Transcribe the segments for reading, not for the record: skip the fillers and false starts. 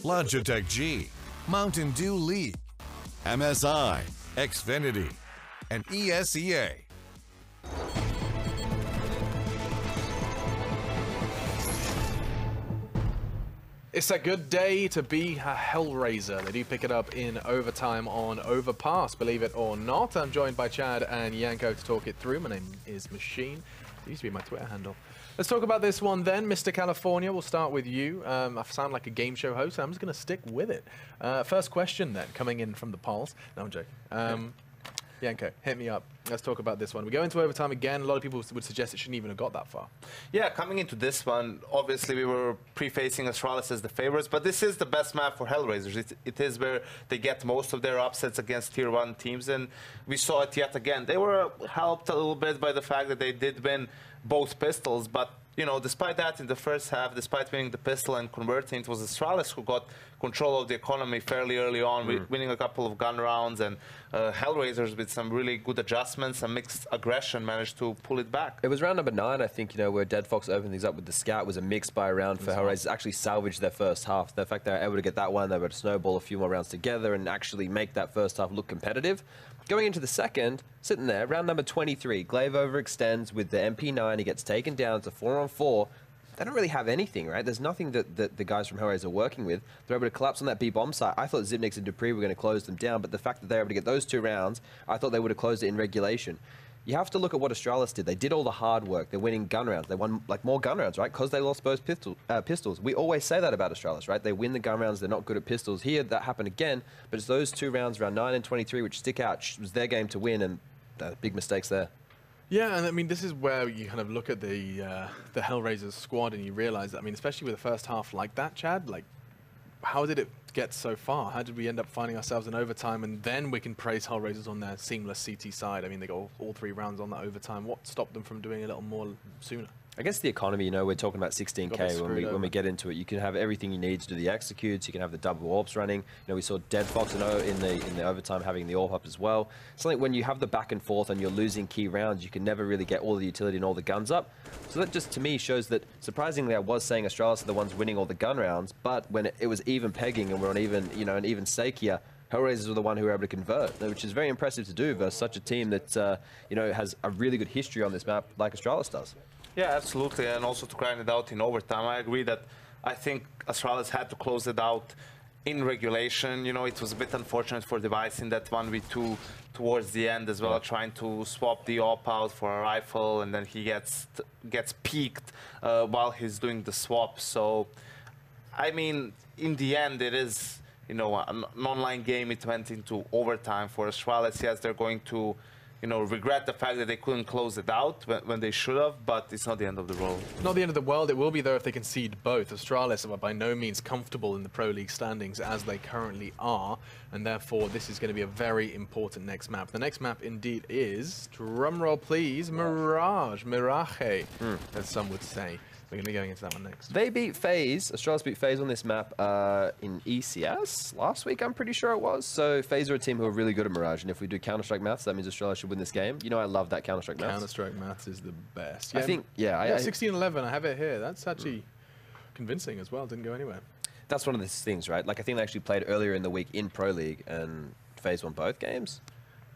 Logitech G, Mountain Dew League, MSI, Xfinity, and ESEA. It's a good day to be a HellRaiser. They do pick it up in overtime on Overpass, believe it or not. I'm joined by Chad and Yanko to talk it through. My name is Machine. It used to be my Twitter handle. Let's talk about this one then. Mr. California, we'll start with you. I sound like a game show host. I'm just going to stick with it. First question then, coming in from the polls. No, I'm joking. Yanko, hit me up. Let's talk about this one. We go into overtime again. A lot of people would suggest it shouldn't even have got that far. Yeah, coming into this one, obviously we were prefacing Astralis as the favorites, but this is the best map for HellRaisers. It is where they get most of their upsets against Tier 1 teams, and we saw it yet again. They were helped a little bit by the fact that they did win both pistols, but you know, despite that, in the first half, despite winning the pistol and converting, it was Astralis who got control of the economy fairly early on, winning a couple of gun rounds, and HellRaisers with some really good adjustments and mixed aggression managed to pull it back. It was round number 9, I think, you know, where Dead Fox opened things up with the Scout. Was a mixed by round for HellRaisers. Actually salvaged their first half. The fact they were able to get that one, they were able to snowball a few more rounds together and actually make that first half look competitive. Going into the second, sitting there, round number 23, Glaive overextends with the MP9. He gets taken down to 4-on-4. They don't really have anything, right? There's nothing that the guys from HellRaisers are working with. They're able to collapse on that B-bomb site. I thought Zipnix and Dupree were going to close them down, but the fact that they're able to get those 2 rounds, I thought they would have closed it in regulation. You have to look at what Astralis did. They did all the hard work. They're winning gun rounds. They won like more gun rounds, right? Because they lost both pistols. We always say that about Astralis, right? They win the gun rounds. They're not good at pistols. Here, that happened again. But it's those 2 rounds, round 9 and 23, which stick out. It was their game to win, and big mistakes there. Yeah, and I mean, this is where you kind of look at the HellRaisers squad and you realize that, I mean, especially with the first half like that, Chad, like, how did it get so far? How did we end up finding ourselves in overtime? And then we can praise HellRaisers on their seamless CT side. I mean, they got all 3 rounds on that overtime. What stopped them from doing a little more sooner? I guess the economy, you know, we're talking about 16K when we get into it. You can have everything you need to do the executes. You can have the double AWPs running. You know, we saw Dead Fox in the overtime having the AWP up as well. Something when you have the back and forth and you're losing key rounds, you can never really get all the utility and all the guns up. So that just to me shows that surprisingly I was saying Astralis are the ones winning all the gun rounds, but when it was even pegging and we're on even, you know, an even stake here, HellRaisers were the one who were able to convert, which is very impressive to do versus such a team that you know, has a really good history on this map like Astralis does. Yeah, absolutely, and also to grind it out in overtime. I agree that I think Astralis had to close it out in regulation. You know, it was a bit unfortunate for Device in that 1v2 towards the end as well, trying to swap the AWP out for a rifle, and then he gets peeked while he's doing the swap. So, I mean, in the end, it is, you know, an online game. It went into overtime for Astralis. Yes, they're going to, you know, regret the fact that they couldn't close it out when they should have, but it's not the end of the world. Not the end of the world. It will be, though, if they concede both. Astralis are by no means comfortable in the Pro League standings as they currently are, and therefore this is going to be a very important next map. The next map, indeed, is, drumroll please, Mirage, as some would say. We're going to be going into that one next. They beat FaZe. Astralis beat FaZe on this map in ECS last week, I'm pretty sure it was. So FaZe are a team who are really good at Mirage, and if we do Counter-Strike maths, that means Astralis should win this game. You know, I love that Counter-Strike maths. Counter-Strike maths is the best. Yeah, I think, yeah. 16-11, I have it here. That's actually convincing as well. Didn't go anywhere. That's one of the things, right? Like, I think they actually played earlier in the week in Pro League, and FaZe won both games.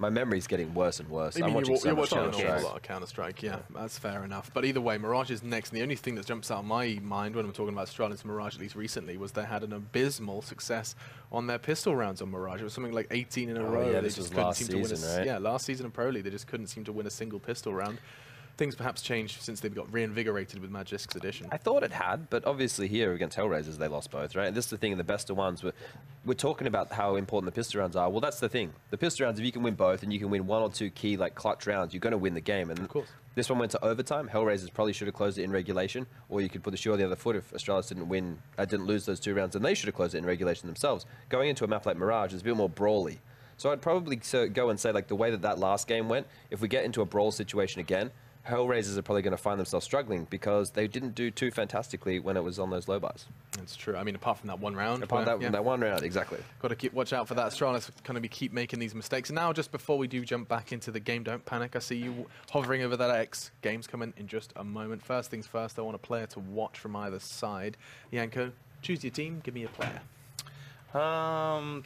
My memory's getting worse and worse. I'm watching so much an awful lot of Counter-Strike, yeah, that's fair enough. But either way, Mirage is next, and the only thing that jumps out of my mind when I'm talking about Astralis and Mirage, at least recently, was they had an abysmal success on their pistol rounds on Mirage. It was something like 18 in a row. Yeah, this was last season, right? Yeah, last season in Pro League, they just couldn't seem to win a single pistol round. Things perhaps changed since they got reinvigorated with Magic's edition. I thought it had, but obviously here against HellRaisers, they lost both, right? And this is the thing, in the best of ones, we're talking about how important the pistol rounds are. Well, that's the thing. The pistol rounds, if you can win both and you can win 1 or 2 key, like, clutch rounds, you're going to win the game. And of course. This one went to overtime. HellRaisers probably should have closed it in regulation, or you could put the shoe on the other foot if Astralis didn't lose those 2 rounds, and they should have closed it in regulation themselves. Going into a map like Mirage is a bit more brawly. So I'd probably go and say, like, the way that last game went, if we get into a brawl situation again, HellRaisers are probably going to find themselves struggling because they didn't do too fantastically when it was on those low buys. That's true. I mean, apart from that one round. Apart from that one round, exactly. Got to watch out for that. Astralis kind of keep making these mistakes. And now, just before we do jump back into the game, don't panic. I see you hovering over that X. Game's coming in just a moment. First things first, I want a player to watch from either side. Yanko, choose your team. Give me a player. I'm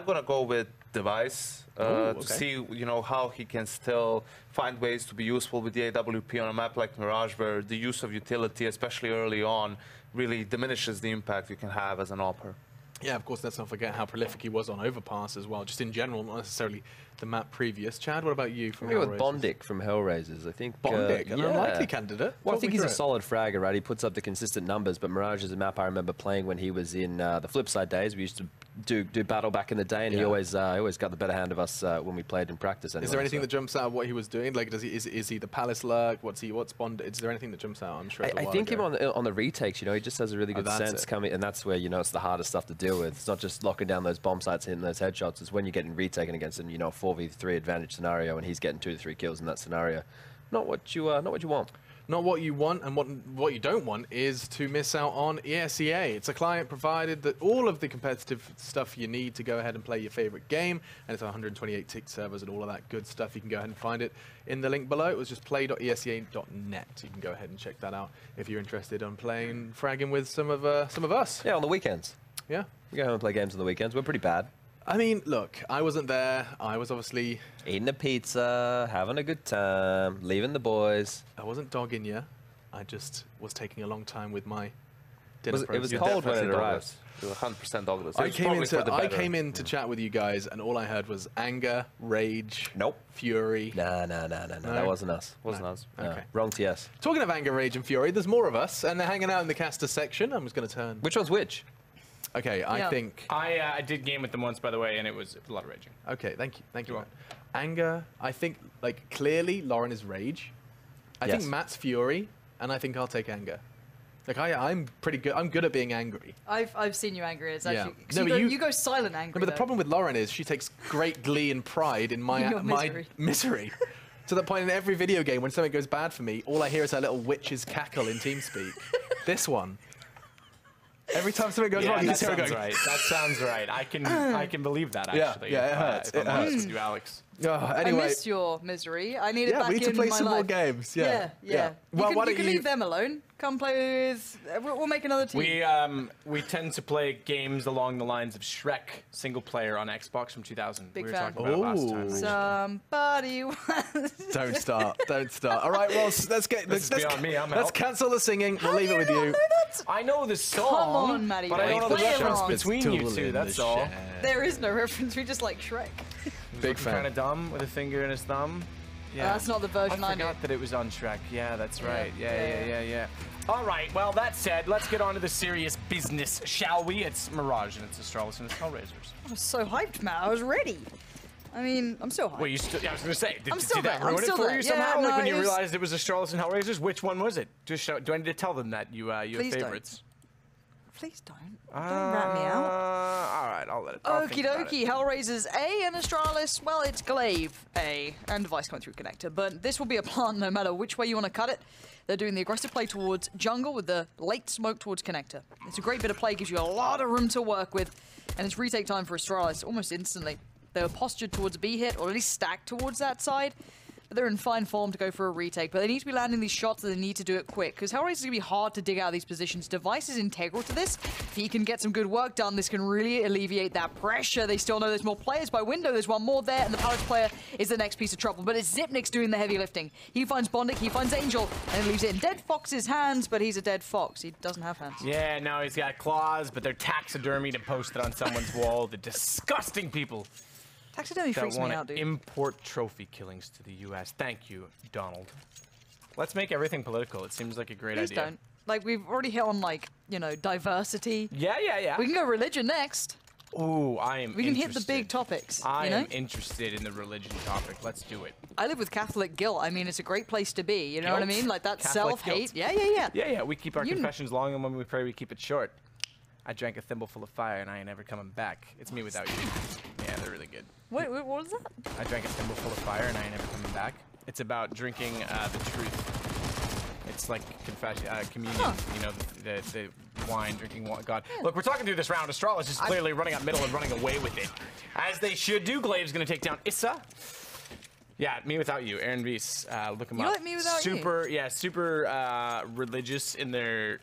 gonna go with Device to see, you know, how he can still find ways to be useful with the AWP on a map like Mirage, where the use of utility, especially early on, really diminishes the impact you can have as an AWPer. Yeah, of course, let's not forget how prolific he was on Overpass as well, just in general, not necessarily the map previous. Chad, what about you from I'm going HellRaisers? with Bondic from HellRaisers. I think Bondic, an unlikely candidate. Well, I Talk think me he's a through it. solid fragger, right? He puts up the consistent numbers, but Mirage is a map I remember playing when he was in the Flipside days. We used to do battle back in the day, and he always got the better hand of us when we played in practice. Anyway, Is there anything that jumps out of what he was doing? Like, is he the Palace Lurk? What's Bond? Is there anything that jumps out? I'm sure. I think him on the retakes, you know, he just has a really good that's sense it. coming, and that's where, you know, it's the hardest stuff to deal with. It's not just locking down those bomb sites, hitting those headshots. It's when you're getting retaken against him, you know, 4v3 advantage scenario, and he's getting 2 to 3 kills in that scenario. Not what you want. Not what you want, and what you don't want is to miss out on ESEA. It's a client provided that all of the competitive stuff you need to go ahead and play your favorite game, and it's 128 tick servers and all of that good stuff. You can go ahead and find it in the link below. It was just play.esea.net. You can go ahead and check that out if you're interested in playing, fragging with some of us. Yeah, on the weekends. Yeah. We go home and play games on the weekends. We're pretty bad. I mean, look, I wasn't there. I was obviously... Eating a pizza, having a good time, leaving the boys. I wasn't dogging you. I just was taking a long time with my dinner It was process. cold when it Definitely arrived. Douglas. 100% Douglas. I It was probably for the I better. came in to chat with you guys, and all I heard was anger, rage, Nope. fury. Nah. That wasn't us. Wasn't us. No. Okay. Wrong TS. Talking of anger, rage, and fury, there's more of us, and they're hanging out in the caster section. I'm just going to turn. Which one's which? Okay, I think. I did game with them once, by the way, and it was a lot of raging. Okay, thank you. You're Matt. Anger. I think, like, clearly Lauren is rage. I Yes. think Matt's fury, and I think I'll take anger. Like, I'm pretty good. I'm good at being angry. I've seen you angry. It's Yeah. actually 'cause No, you, but go, you- you go silent angry. No, but the though. problem with Lauren is she takes great glee and pride in my Your my misery. To the point in every video game, when something goes bad for me, all I hear is her little witch's cackle in TeamSpeak. This one. Every time something goes wrong, you that just hear her sounds going, right. That sounds right. I can believe that, Yeah, actually. yeah, it if, hurts, if I'm it honest hurts. with you, Alex. Oh, I anyway, missed your misery. I need it yeah, back we need to in play my some more life. games. Yeah. Well, You why can don't you leave them alone. Come play with. We'll make another team. We tend to play games along the lines of Shrek single player on Xbox from 2000. Big we were fan. talking about it last time. Ooh. Somebody. Don't start. Don't start. All right, well, let's get. This is beyond me, I'm let's out. cancel the singing. We'll leave it with you. I know the song, Come on, Maddie, but I don't know the play reference along. between you two. That's all. There is no reference. We just like Shrek. Big fan. Kind of dumb with a finger in his thumb. Yeah. That's not the version I I know. forgot that it was on Shrek. Yeah, that's Yeah, right. yeah. Yeah. All right. Well, that said, let's get on to the serious business, shall we? It's Mirage and it's Astralis and it's HellRaisers. I was so hyped, Matt. I was ready. I mean, I'm still hyped. Wait, you still? Yeah, I was gonna say, I'm still did that there, I'm ruin it still for there. you Yeah, somehow? no, Like when it you was- realized it was Astralis and HellRaisers, which one was it? Just show, do I need to tell them that you have Please don't. favorites? Please don't. Don't rat me out. All right, I'll let it. I'll Okie think about dokie, it. HellRaisers A and Astralis, well, it's Glaive A and Device coming through connector, but this will be a plant no matter which way you want to cut it. They're doing the aggressive play towards jungle with the late smoke towards connector. It's a great bit of play, gives you a lot of room to work with, and it's retake time for Astralis almost instantly. They were postured towards B hit, or at least stacked towards that side. But they're in fine form to go for a retake, but they need to be landing these shots and they need to do it quick, because HellRaisers is going to be hard to dig out of these positions. Device is integral to this. If he can get some good work done, this can really alleviate that pressure. They still know there's more players by window. There's one more there, and the Palace player is the next piece of trouble. But it's Zipnik's doing the heavy lifting. He finds Bondic, he finds Angel, and leaves it in Dead Fox's hands, but he's a dead fox. He doesn't have hands. Yeah, no, he's got claws, but they're taxidermied and posted on someone's wall. The disgusting people Taxidermy that freaks me want out, to dude. import trophy killings to the U.S. Thank you, Donald. Let's make everything political. It seems like a great Please idea. don't. Like, we've already hit on, like, you know, diversity. Yeah. We can go religion next. Ooh, I am. We can hit the interested. big topics, I you know? am interested in the religion topic. Let's do it. I live with Catholic guilt. I mean, it's a great place to be. You know what I Guilt? mean? Like that Catholic self-hate. guilt. Yeah. Yeah. We keep our You- confessions long, and when we pray, we keep it short. I drank a thimble full of fire, and I ain't ever coming back. It's me without you. Yeah, they're really good. Wait, what was that? I drank a thimble full of fire, and I ain't ever coming back. It's about drinking the truth. It's like confession, communion. Huh. You know, the wine, drinking wine. God, look, we're talking through this round. Astralis is clearly running up middle and running away with it, as they should do. Glaive's gonna take down Issa. Yeah, me without you, Aaron Reese. Look him You up. like me without you? Super religious in their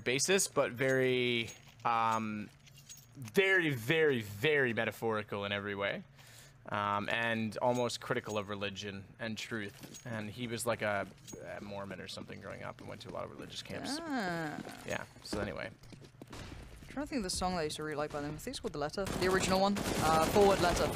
basis, but very Very, very, very metaphorical in every way. And almost critical of religion and truth. And he was like a Mormon or something growing up and went to a lot of religious camps. Yeah, so anyway. I'm trying to think of the song that I used to really like by them. I think it's called The Letter, the original one. Forward Letter.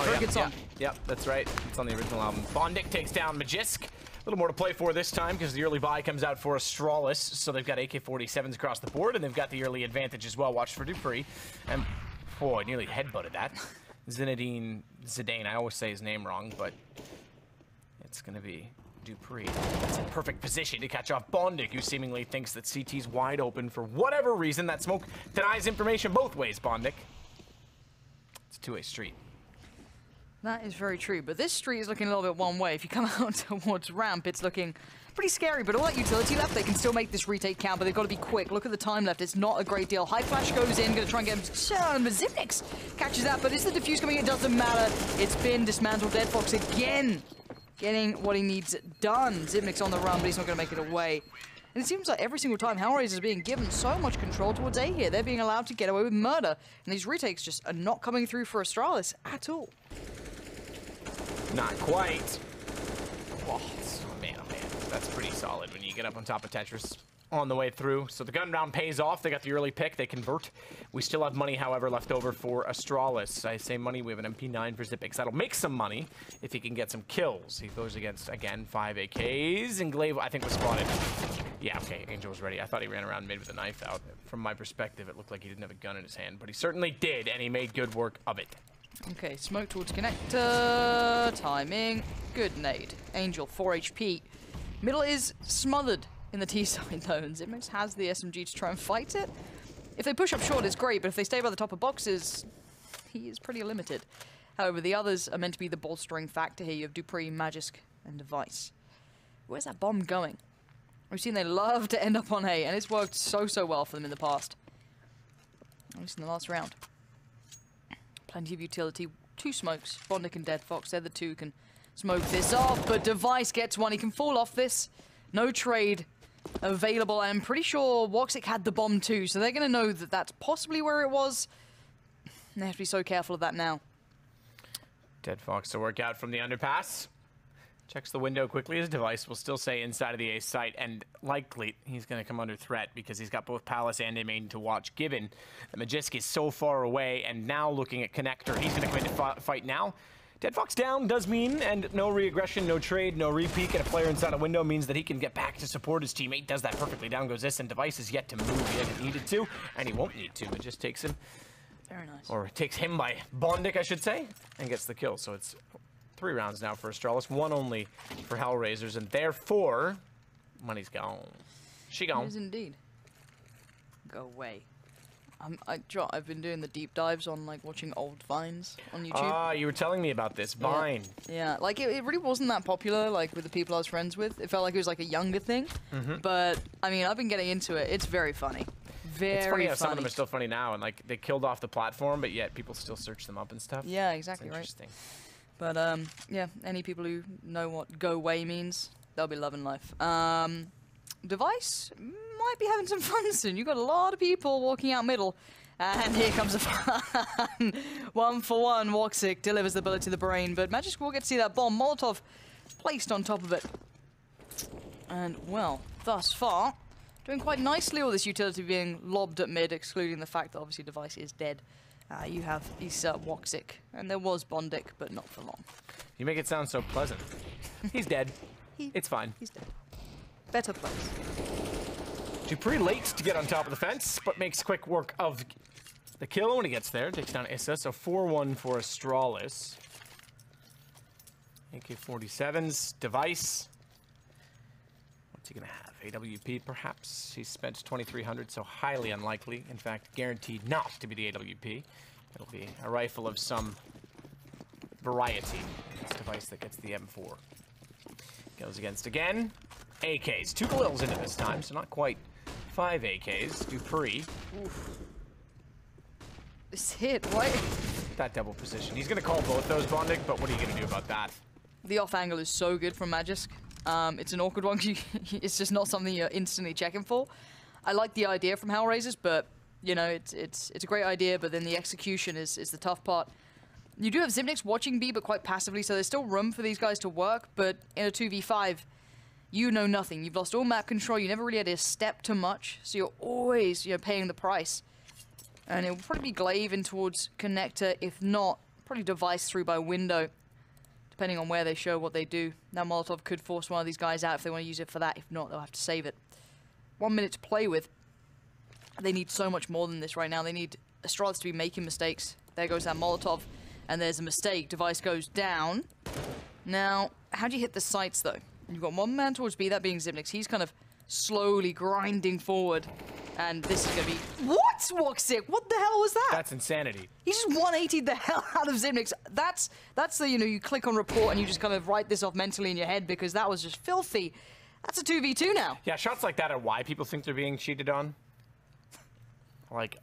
Very good song. Yep, that's right. It's on the original album. Bondic takes down Magisk. A little more to play for this time because the early buy comes out for Astralis. So they've got AK-47s across the board, and they've got the early advantage as well. Watch for dupreeh. And, boy, I nearly headbutted that. Zinedine Zidane. I always say his name wrong, but it's going to be dupreeh. That's a perfect position to catch off Bondic, who seemingly thinks that CT's wide open for whatever reason. That smoke denies information both ways, Bondic. It's a two-way street. That is very true, but this street is looking a little bit one way. If you come out towards ramp, it's looking pretty scary, but all that utility left, they can still make this retake count, but they've got to be quick. Look at the time left. It's not a great deal. High flash goes in, going to try and get him. Zipnix catches that, but is the defuse coming in? It doesn't matter. It's been dismantled. Dead Fox again getting what he needs done. Zipnix on the run, but he's not going to make it away. And it seems like every single time HellRaisers is being given so much control towards A here. They're being allowed to get away with murder. And these retakes just are not coming through for Astralis at all. Not quite. Oh, man, that's pretty solid when you get up on top of Tetris on the way through. So the gun round pays off. They got the early pick. They convert. We still have money, however, left over for Astralis. I say money. We have an MP9 for Zipix. That'll make some money if he can get some kills. He goes against, again, 5 AKs. And Glaive, I think, was spotted. Yeah, okay, Angel was ready. I thought he ran around mid with a knife out. From my perspective, it looked like he didn't have a gun in his hand, but he certainly did, and he made good work of it. Okay, smoke towards connector. Timing. Good nade. Angel, 4 HP. Middle is smothered in the T side though, and Zipmix has the SMG to try and fight it. If they push up short, it's great, but if they stay by the top of boxes, he is pretty limited. However, the others are meant to be the bolstering factor here. You have dupreeh, Magisk, and Device. Where's that bomb going? We've seen they love to end up on A, and it's worked so well for them in the past. At least in the last round. Plenty of utility. 2 smokes. Bondic and Dead Fox. They're the 2 who can smoke this off, but Device gets one. He can fall off this. No trade available. I'm pretty sure Woxic had the bomb too, so they're going to know that that's possibly where it was. They have to be so careful of that now. Dead Fox to work out from the underpass. Checks the window quickly. His Device will still stay inside of the A site, and likely he's going to come under threat because he's got both Palace and A main to watch, given that Magisk is so far away, and now looking at Connector. He's going to come into fight now. Dead Fox down does mean, and no re-aggression, no trade, no re-peek, and a player inside a window means that he can get back to support his teammate. Does that perfectly. Down goes this, and Device is yet to move. He hasn't needed to, and he won't need to. It just takes him. Very nice. Or takes him by Bondic, I should say, and gets the kill. So it's 3 rounds now for Astralis, 1 only for HellRaisers, and therefore, money's gone. She gone. It is indeed. Go away. I've been doing the deep dives on like watching old Vines on YouTube. Ah, you were telling me about this Vine. Yeah, like it really wasn't that popular like with the people I was friends with. It felt like it was like a younger thing. But I mean, I've been getting into it. It's very funny. It's funny how some of them are still funny now, and like they killed off the platform, but yet people still search them up and stuff. Yeah, exactly right. Interesting. But yeah, any people who know what go away means, they'll be loving life. Device might be having some fun soon. You've got a lot of people walking out middle. And here comes a fun. 1 for 1. Woxic delivers the bullet to the brain. But Magisk will get to see that bomb. Molotov placed on top of it. And, well, thus far, doing quite nicely, all this utility being lobbed at mid, excluding the fact that obviously Device is dead. You have Issa, Woxic, and there was Bondic, but not for long. You make it sound so pleasant. He's dead. It's fine. He's dead. Better place. dupreeh late to get on top of the fence, but makes quick work of the kill when he gets there. Takes down Issa, so 4-1 for Astralis. AK-47s, Device. What's he going to have? AWP, perhaps? He's spent 2,300, so highly unlikely. In fact, guaranteed not to be the AWP. It'll be a rifle of some variety. It's Device that gets the M4. Goes against again. AKs. 2 Galils into this time, so not quite 5 AKs. dupreeh. Oof. This hit, right? That double position. He's going to call both those, Bondic, but what are you going to do about that? The off angle is so good from Magisk. It's an awkward one. It's just not something you're instantly checking for. I like the idea from HellRaisers, but You know, it's a great idea, but then the execution is the tough part. You do have Zipnix watching B, but quite passively, so there's still room for these guys to work, but in a 2v5, you know nothing. You've lost all map control, you never really had to step too much, so you're always, you know, paying the price. And it will probably be glaive in towards connector, if not, probably device through by window, depending on where they show what they do. Now Molotov could force one of these guys out if they want to use it for that. If not, they'll have to save it. 1 minute to play with. They need so much more than this right now. They need Astralis to be making mistakes. There goes that Molotov, and there's a mistake. Device goes down. Now, how do you hit the sights, though? You've got one man towards B, that being Zipnix. He's kind of slowly grinding forward, and this is going to be... What? Woxic? What the hell was that? That's insanity. He just 180'd the hell out of Zipnix. That's the, you know, you click on report and you just kind of write this off mentally in your head because that was just filthy. That's a 2v2 now. Yeah, shots like that are why people think they're being cheated on. Like,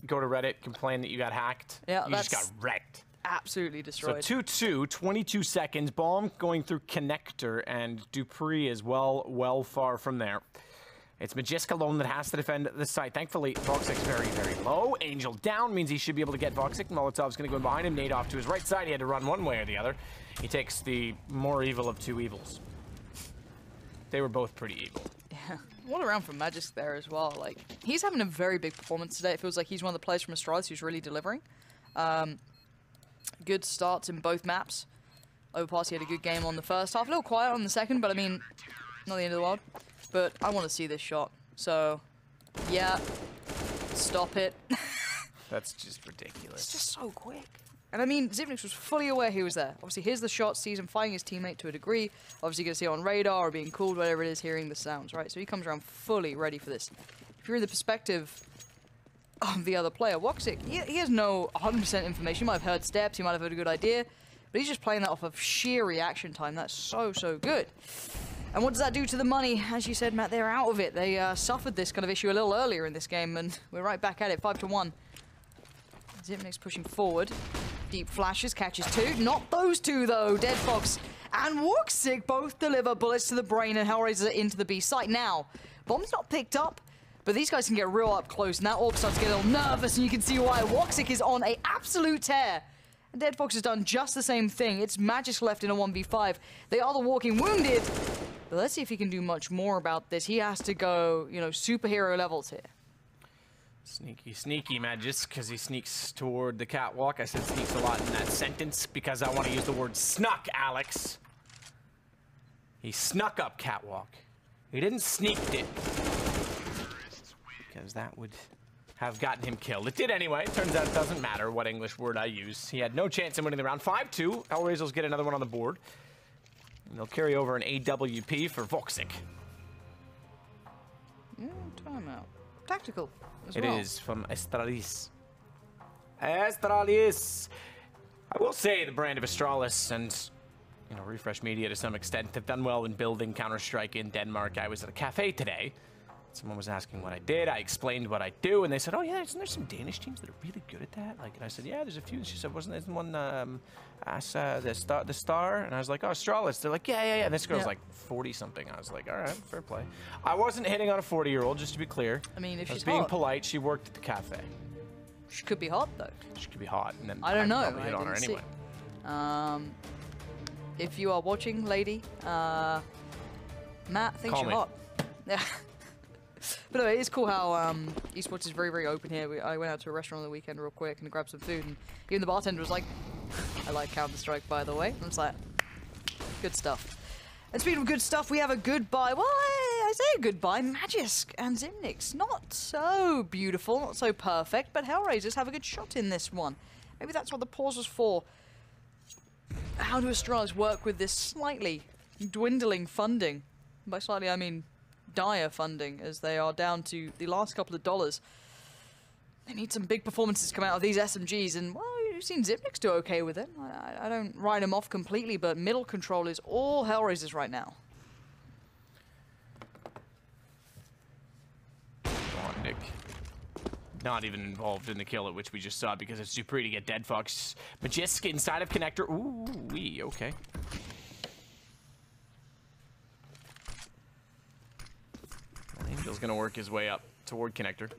go to Reddit, complain that you got hacked. Yeah, you just got wrecked. Absolutely destroyed. So 2-2, 22 seconds. Bomb going through connector, and Dupree is well far from there. It's Magisk alone that has to defend the site. Thankfully, Voxic's very, very low. Angel down means he should be able to get Voxic. Molotov's going to go in behind him. Nade off to his right side. He had to run one way or the other. He takes the more evil of two evils. They were both pretty evil. Yeah. What around from Magisk there as well. Like, he's having a very big performance today. It feels like he's one of the players from Astralis who's really delivering. Good starts in both maps. Overpass, he had a good game on the first half. A little quiet on the second, but I mean, not the end of the world. But I want to see this shot. So, yeah, stop it. That's just ridiculous. It's just so quick. And I mean, Zipnix was fully aware he was there. Obviously, here's the shot, sees him fighting his teammate to a degree. Obviously, you can see it on radar or being called, whatever it is, hearing the sounds, right? So he comes around fully ready for this. If you're in the perspective of the other player, Woxic, he has no 100% information. He might have heard steps, he might have heard a good idea, but he's just playing that off of sheer reaction time. That's so good. And what does that do to the money? As you said, Matt, they're out of it. They suffered this kind of issue a little earlier in this game, and we're right back at it, 5-1. Zipnix pushing forward. Deep flashes, catches two. Not those two, though. Dead Fox and Woxic both deliver bullets to the brain, and HellRaisers are into the B site. Now, bomb's not picked up, but these guys can get real up close, and that orb starts to get a little nervous, and you can see why. Woxic is on an absolute tear. And Dead Fox has done just the same thing. It's Magisk left in a 1v5. They are the walking wounded. But let's see if he can do much more about this. He has to go, you know, superhero levels here. Sneaky Magisk, because he sneaks toward the catwalk. I said sneaks a lot in that sentence because I want to use the word snuck, Alex. He snuck up catwalk. He didn't sneaked it. Because that would have gotten him killed. It did anyway. Turns out it doesn't matter what English word I use. He had no chance in winning the round. 5-2. HellRaisers get another one on the board. And they'll carry over an AWP for Voxic. Timeout. Tactical as It well. is from Astralis. Astralis! I will say the brand of Astralis and, you know, Refresh Media to some extent have done well in building Counter-Strike in Denmark. I was at a cafe today. Someone was asking what I did. I explained what I do, and they said, "Oh yeah, isn't there some Danish teams that are really good at that?" Like, and I said, "Yeah, there's a few." And she said, "Isn't one the star?" And I was like, "Oh, Astralis." They're like, "Yeah." And this girl's like 40 something. I was like, "All right, fair play." I wasn't hitting on a 40-year-old, just to be clear. I mean, if I was she's being hot. polite. She worked at the cafe. She could be hot, though. She could be hot, and then I don't know. probably hit I on her didn't anyway. If you are watching, lady, Matt thinks Call you're me. hot. Yeah. But anyway, it's cool how esports is very, very open here. I went out to a restaurant on the weekend real quick and grabbed some food, and even the bartender was like, "I like Counter-Strike, by the way." And I was like, good stuff. And speaking of good stuff, we have a goodbye. Well, I say a goodbye. Magisk and Zipnix. Not so beautiful, not so perfect, but HellRaisers have a good shot in this one. Maybe that's what the pause was for. How do Astralis work with this slightly dwindling funding? By slightly, I mean dire funding, as they are down to the last couple of dollars. They need some big performances to come out of these SMGs, and, well, you've seen Zipnix do okay with it. I don't write him off completely, but middle control is all HellRaisers right now. Go on, Nick. Not even involved in the kill at which we just saw because it's Dupree to get Dead Fox. Magisk inside of connector. Ooh, okay. Angel's gonna work his way up toward connector.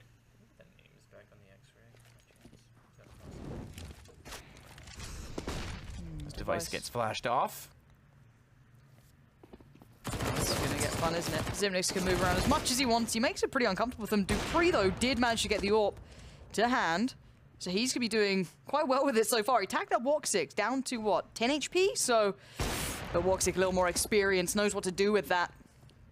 Device gets flashed off. It's going to get fun, isn't it? Zimnix can move around as much as he wants. He makes it pretty uncomfortable with them. dupreeh, though, did manage to get the AWP to hand. So he's going to be doing quite well with it so far. He tagged up Woxic down to, what, 10 HP? So, but Woxic, a little more experience, knows what to do with that.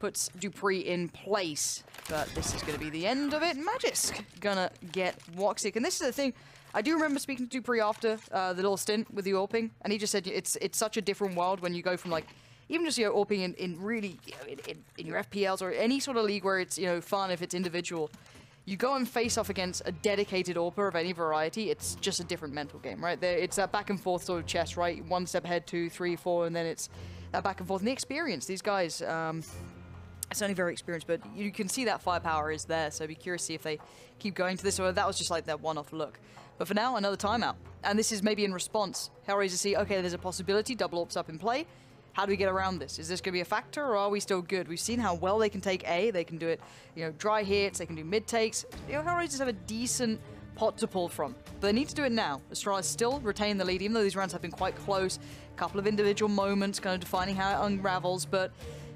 Puts dupreeh in place. But this is going to be the end of it. Magisk gonna get Woxic. And this is the thing. I do remember speaking to dupreeh after the little stint with the AWPing, and he just said it's such a different world when you go from, like, even just, AWPing in really, in your FPLs or any sort of league where it's, fun if it's individual. You go and face off against a dedicated AWPer of any variety, it's just a different mental game, right? It's that back and forth sort of chess, right? One step ahead, 2, 3, 4, and then it's that back and forth. And the experience, these guys, it's only very experienced, but you can see that firepower is there, so be curious to see if they keep going to this, or that was just like that one-off look. But for now, another timeout. And this is maybe in response. HellRaisers see, okay, there's a possibility, double AWP's up in play. How do we get around this? Is this going to be a factor, or are we still good? We've seen how well they can take A. They can do it, dry hits. They can do mid takes. HellRaisers have a decent pot to pull from, but they need to do it now. Astralis still retain the lead, even though these rounds have been quite close. A couple of individual moments kind of defining how it unravels, but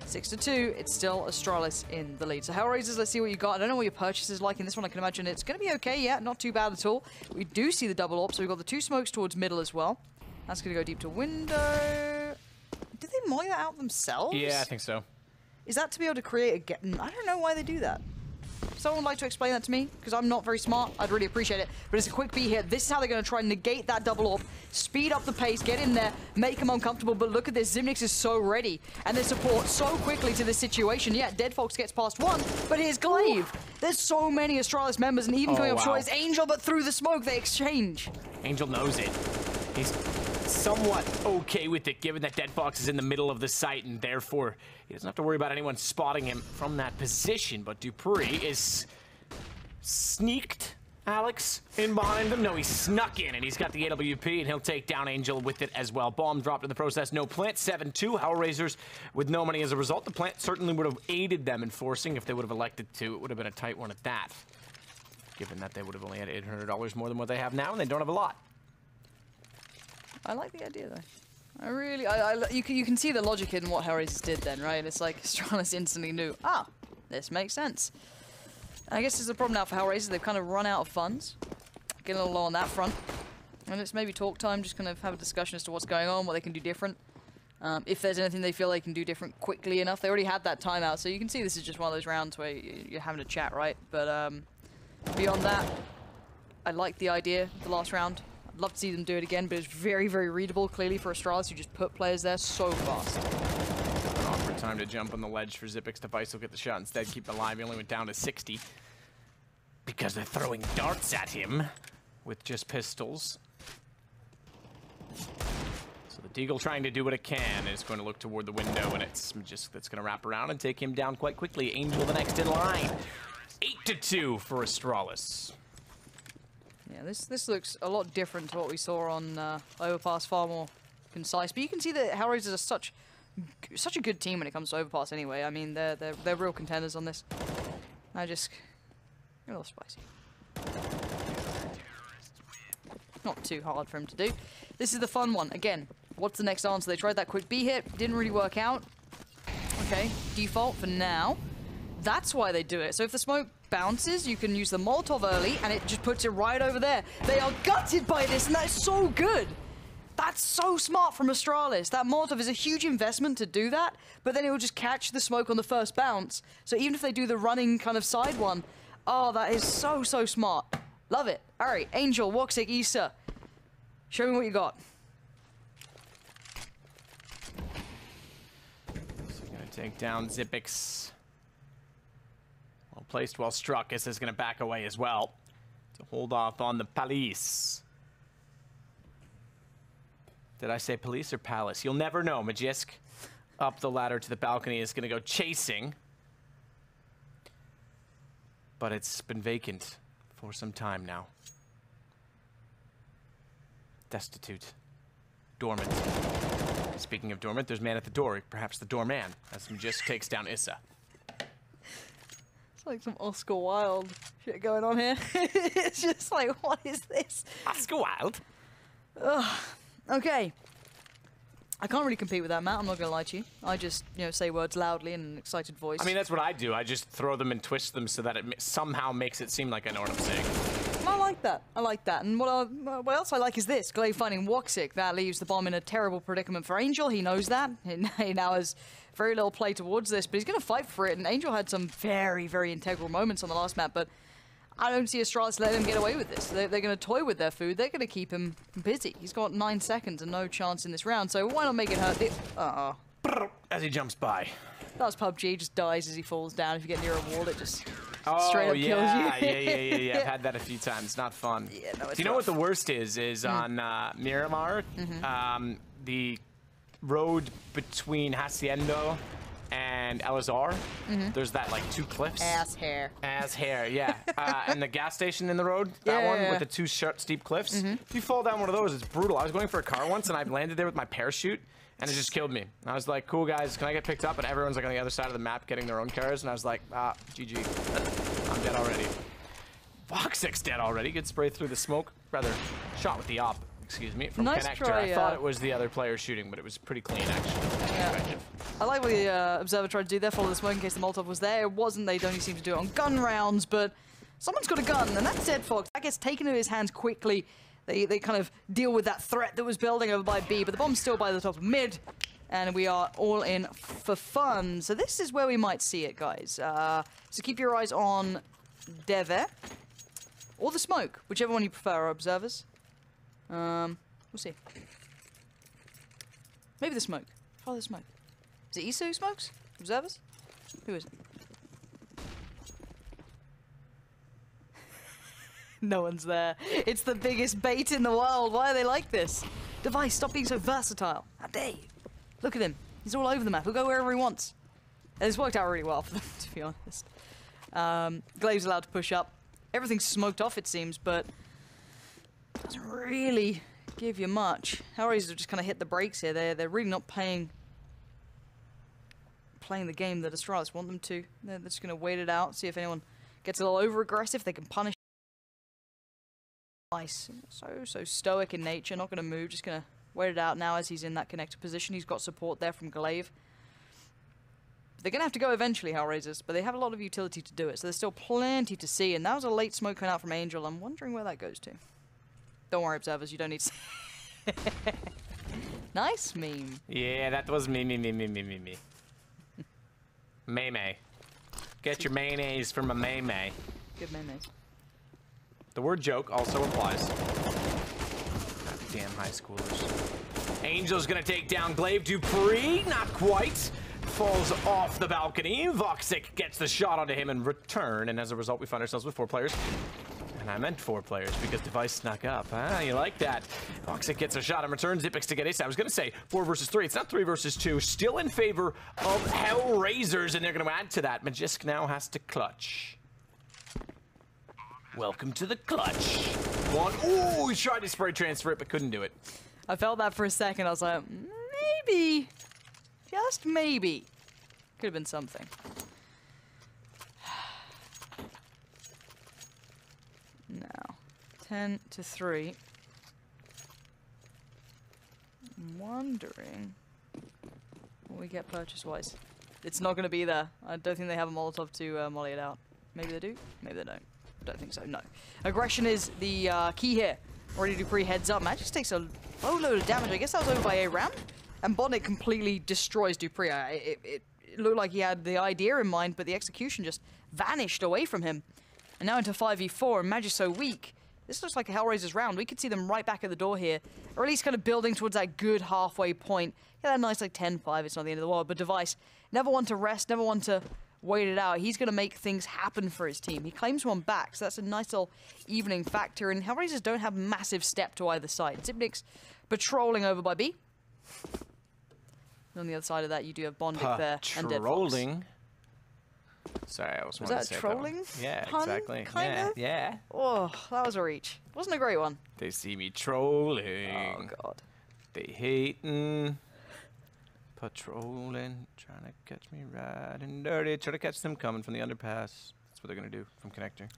6-2, it's still Astralis in the lead. So HellRaisers, let's see what you got. I don't know what your purchase is like in this one. I can imagine it's going to be okay. Yeah, not too bad at all. We do see the double AWP, so we've got the 2 smokes towards middle as well. That's going to go deep to window. Did they molly that out themselves? Yeah, I think so. Is that to be able to create a get? I don't know why they do that. Someone would like to explain that to me, because I'm not very smart. I'd really appreciate it. But it's a quick B here. This is how they're going to try and negate that double AWP, speed up the pace, get in there, make them uncomfortable. But look at this. Zimnix is so ready, and they support so quickly to this situation. Yeah, Deadfox gets past one, but here's Glaive. There's so many Astralis members, and even coming up short is Angel, but through the smoke, they exchange. Angel knows it. He's somewhat okay with it, given that Deadfox is in the middle of the site, and therefore he doesn't have to worry about anyone spotting him from that position. But dupreeh is sneaked, Alex, in behind him. No, he snuck in, and he's got the AWP, and he'll take down Angel with it as well. Bomb dropped in the process. No plant. 7-2. HellRaisers with no money as a result. The plant certainly would have aided them in forcing if they would have elected to. It would have been a tight one at that, given that they would have only had $800 more than what they have now, and they don't have a lot. I like the idea, though. You can see the logic in what HellRaisers did then, right? It's like Astralis instantly knew, this makes sense. And I guess it's a problem now for HellRaisers. They've kind of run out of funds. Getting a little low on that front. And it's maybe talk time, just kind of have a discussion as to what's going on, what they can do different. If there's anything they feel they can do different quickly enough. They already had that timeout, so you can see this is just one of those rounds where you're having a chat, right? But beyond that, I like the idea of the last round. I'd love to see them do it again, but it's very, very readable, clearly, for Astralis, who just put players there so fast. An awkward time to jump on the ledge for Xyp9x. Device will get the shot instead, keep him alive. He only went down to 60 because they're throwing darts at him with just pistols. So the Deagle trying to do what it can is going to look toward the window, and it's just that's going to wrap around and take him down quite quickly. Angel the next in line. 8-2 for Astralis. Yeah, this looks a lot different to what we saw on Overpass, far more concise. But you can see that HellRaisers are such a good team when it comes to Overpass anyway. I mean, they're real contenders on this. A little spicy. Not too hard for him to do. This is the fun one. Again, what's the next answer? They tried that quick B hit, didn't really work out. Okay, default for now. That's why they do it. So if the smoke bounces, you can use the Molotov early, and it just puts it right over there. They are gutted by this, and that's so good. That's so smart from Astralis. That Molotov is a huge investment to do that, but then it will just catch the smoke on the first bounce. So even if they do the running kind of side one, that is so, so smart. Love it. All right, Angel, Woxic, Issa. Show me what you got. So going to take down Xyp9x. Well placed, well struck. Issa is going to back away as well to hold off on the Palace. Did I say police or palace? You'll never know. Magisk up the ladder to the balcony is going to go chasing. But it's been vacant for some time now. Destitute. Dormant. Speaking of dormant, there's man at the door. Perhaps the doorman, as Magisk takes down Issa. It's like some Oscar Wilde shit going on here. It's just like, what is this? Oscar Wilde? Ugh. Okay. I can't really compete with that, Matt. I'm not gonna lie to you. I just, you know, say words loudly in an excited voice. I mean, that's what I do. I just throw them and twist them so that it somehow makes it seem like I know what I'm saying. I like that. I like that. And what else I like is this. Glaive finding Woxic. That leaves the bomb in a terrible predicament for Angel. He knows that. He now has very little play towards this, but he's going to fight for it. And Angel had some very, very integral moments on the last map, but I don't see Astralis letting him get away with this. They're going to toy with their food. They're going to keep him busy. He's got 9 seconds and no chance in this round, so why not make it hurt? As he jumps by. That's PUBG. Just dies as he falls down. If you get near a wall, it just Oh, straight up kills you. yeah. I've had that a few times. Not fun. Yeah, no, it's Do you know what the worst is on Miramar, the road between Hacienda and Elazar, there's that like 2 cliffs. Ass hair, yeah. And the gas station in the road, that one with the 2 short, steep cliffs. If you fall down one of those, it's brutal. I was going for a car once, and I landed there with my parachute, and it just killed me. I was like, cool, guys, can I get picked up? And everyone's like on the other side of the map getting their own cars, and I was like, GG. I'm dead already. Voxic's dead already. Good spray through the smoke. Rather, shot with the op, excuse me, from Nice Connector. try, I thought it was the other player shooting, but it was pretty clean, actually. Effective. I like what the Observer tried to do there, follow the smoke in case the Molotov was there. It wasn't. They only seem to do it on gun rounds, but someone's got a gun, and that's Dead Fox. That gets taken into his hands quickly. They kind of deal with that threat that was building over by B, but the bomb's still by the top of mid, and we are all in for fun. So this is where we might see it, guys. So keep your eyes on Deve, or the smoke, whichever one you prefer, observers. We'll see. Maybe the smoke. Follow the smoke. Is it Isu smokes? Observers? Who is it? No one's there. It's the biggest bait in the world. Why are they like this? Device, stop being so versatile. How dare you? Look at him. He's all over the map. He'll go wherever he wants. And it's worked out really well for them, to be honest. Glaive's allowed to push up. Everything's smoked off, it seems, but doesn't really give you much. HellRaisers have just kind of hit the brakes here. They're really not playing the game that Astralis want them to. They're just going to wait it out, see if anyone gets a little over-aggressive. They can punish. Nice. So stoic in nature, not going to move, just going to wait it out now as he's in that connector position. He's got support there from Glaive. They're going to have to go eventually, HellRaisers, but they have a lot of utility to do it, so there's still plenty to see. And that was a late smoke coming out from Angel. I'm wondering where that goes to. Don't worry, observers, you don't need to see. Nice meme. Yeah, that was me. May. Get your mayonnaise from a may. Good mayonnaise. The word joke also applies. Damn high schoolers. Angel's gonna take down Glaive. Dupree, not quite. Falls off the balcony. Voxic gets the shot onto him in return, and as a result, we find ourselves with 4 players. And I meant 4 players because Device snuck up. You like that. Voxic gets a shot in return. Zipix to get ace. I was going to say 4 versus 3. It's not 3 versus 2. Still in favor of HellRaisers, and they're going to add to that. Magisk now has to clutch. Welcome to the clutch. One. Ooh, he tried to spray transfer it, but couldn't do it. I felt that for a second. I was like, maybe. Just maybe. Could have been something. Now, 10-3. I'm wondering what we get purchase-wise. It's not going to be there. I don't think they have a Molotov to molly it out. Maybe they do. Maybe they don't. Don't think so. No. Aggression is the key here. Already Dupree heads up. Magisk takes a boatload of damage. I guess that was over by a ramp. And Bonnet completely destroys Dupree. It looked like he had the idea in mind, but the execution just vanished away from him. And now into 5v4, and Magisk so weak. This looks like a HellRaisers round. We could see them right back at the door here, or at least kind of building towards that good halfway point. Yeah, that nice like 10-5, it's not the end of the world, but Device, never one to rest, never one to wait it out. He's going to make things happen for his team. He claims one back, so that's a nice little evening factor, and HellRaisers don't have massive step to either side. Zipnik's patrolling over by B. And on the other side of that, you do have Bondic there and Dead Fox. Trolling. Sorry, I was Was that a trolling? Yeah, pun, exactly. kind of? Yeah. Oh, that was a reach. Wasn't a great one. They see me trolling. Oh, God. They hating. Patrolling. Trying to catch me riding dirty. Try to catch them coming from the underpass. That's what they're going to do from connector.